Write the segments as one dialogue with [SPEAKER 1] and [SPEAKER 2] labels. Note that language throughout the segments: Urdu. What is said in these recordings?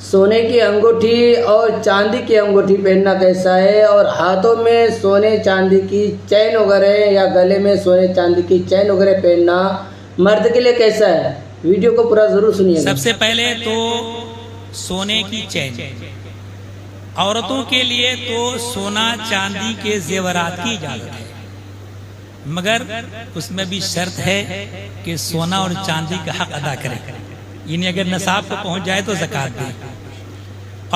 [SPEAKER 1] سونے کی انگوٹھی اور چاندی کی انگوٹھی پہننا کیسا ہے، اور ہاتھوں میں سونے چاندی کی چین وغیرہ یا گلے میں سونے چاندی کی چین وغیرہ پہننا مرد کے لیے کیسا ہے، ویڈیو کو پورا ضرور سنیے گا۔
[SPEAKER 2] سب سے پہلے تو سونے کی چین عورتوں کے لیے تو سونا چاندی کے زیورات کی اجازت ہے، مگر اس میں بھی شرط ہے کہ سونا اور چاندی کا حق ادا کرے، یعنی اگر نصاب کو پہنچ جائے تو زکوٰۃ دے،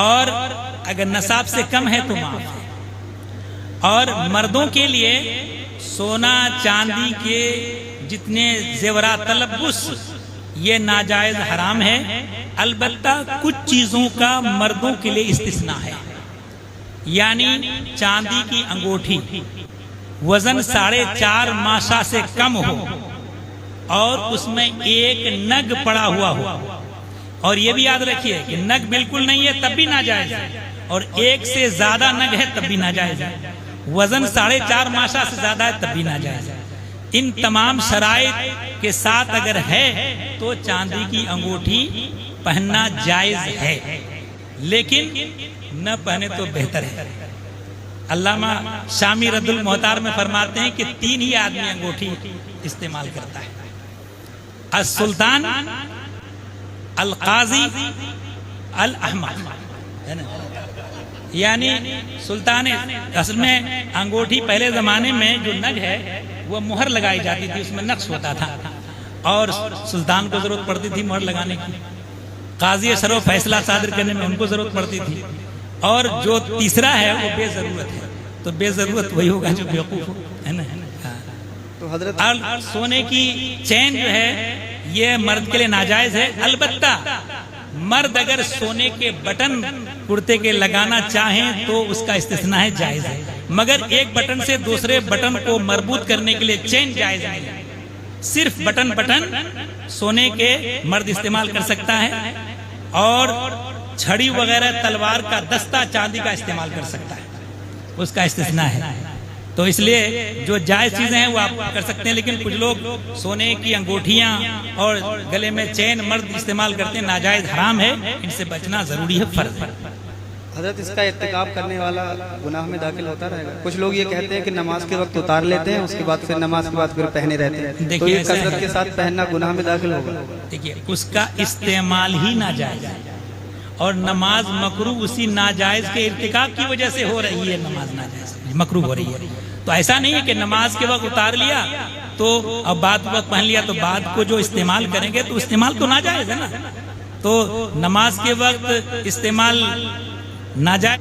[SPEAKER 2] اور اگر نصاب سے کم ہے تو معاف ہے۔ اور مردوں کے لیے سونا چاندی کے جتنے زیورات تلبس یہ ناجائز حرام ہے، البتہ کچھ چیزوں کا مردوں کے لیے استثناء ہے، یعنی چاندی کی انگوٹھی وزن 4.5 ماشا سے کم ہو اور اس میں ایک نگ پڑا ہوا ہو، اور یہ بھی یاد رکھیے کہ نگ بالکل نہیں ہے تب بھی ناجائز ہے، اور ایک سے زیادہ نگ ہے تب بھی ناجائز ہے، وزن 4.5 ماشا سے زیادہ ہے تب بھی ناجائز ہے۔ ان تمام شرائط کے ساتھ اگر ہے تو چاندی کی انگوٹھی پہننا جائز ہے، لیکن نہ پہنے تو بہتر ہے۔ علامہ شامی رد المحتار میں فرماتے ہیں کہ 3 ہی آدمی انگوٹھی استعمال کرتا ہے: السلطان، القاضی، الاحمق، یعنی سلطان۔ اصل میں انگوٹھی پہلے زمانے میں جو نگ ہے وہ مہر لگائی جاتی تھی، اس میں نقش ہوتا تھا، اور سلطان کو ضرورت پڑتی تھی مہر لگانے کی، قاضی اثر و فیصلہ صادر کرنے میں ان کو ضرورت پڑتی تھی، اور جو تیسرا ہے وہ بے ضرورت ہے، تو بے ضرورت وہی ہوگا جو بیوقوف ہو، ہے نا۔ تو حضرت سونے کی چین جو ہے یہ مرد کے لیے ناجائز ہے، البتہ مرد اگر سونے کے بٹن کرتے کے لگانا چاہیں تو اس کا استثناء ہے، جائز ہے، مگر ایک بٹن سے دوسرے بٹن کو مربوط کرنے کے لیے چین جائز نہیں ہے۔ صرف بٹن سونے کے مرد استعمال کر سکتا ہے، اور چھڑی وغیرہ تلوار کا دستہ چاندی کا استعمال کر سکتا ہے، اس کا استثناء ہے۔ تو اس لیے جو جائز چیزیں ہیں وہ آپ کر سکتے ہیں، لیکن کچھ لوگ سونے کی انگوٹھیاں اور گلے میں چین مرد استعمال کرتے ہیں، ناجائز حرام ہے، ان سے بچنا ضروری ہے، فرض ہے۔
[SPEAKER 3] حضرت اس کا ارتکاب کرنے والا گناہ میں داخل ہوتا رہے گا؟ کچھ لوگ یہ کہتے ہیں کہ نماز کے وقت اتار لیتے ہیں، اس کے بعد پھر نماز کے بعد پھر پہنے رہتے ہیں، تو یہ کثرت کے ساتھ پہننا گناہ میں داخل ہوگا؟
[SPEAKER 2] دیکھیے، اس کا استعمال ہی ناجائز ہے، اور نماز مکروہ اسی ناجائز کے ارتکاب کی وجہ سے ہو رہی ہے، نماز ناجائز مکروہ ہو رہی ہے۔ تو ایسا نہیں ہے کہ نماز کے وقت اتار لیا تو اب بعد وقت پہن لیا تو بعد کو جو استعمال کریں گے تو استعمال تو ناجائز ہے نا، تو نماز کے وقت استعمال ناجائز